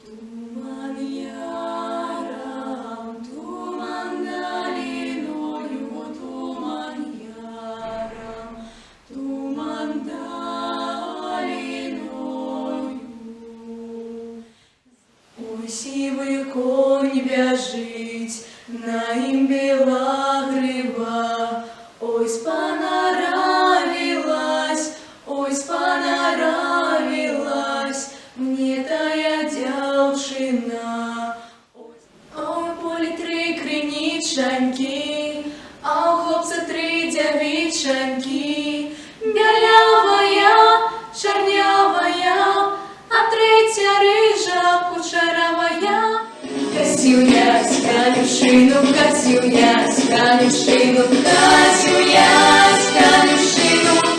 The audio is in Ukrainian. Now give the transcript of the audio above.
Туман яром, туман долиною, туман яром, туман долиною. Ой, сивый конь бежит, на им бела грива. Ой, спонаравилась, мне тая дівчина. Ой, полі три криничаньки, а у хлопця три дівчанки. Белявая, чорнявая, а третя рижа кучеровая. Косю я с конюшину, косю я с конюшину, косю я с конюшину.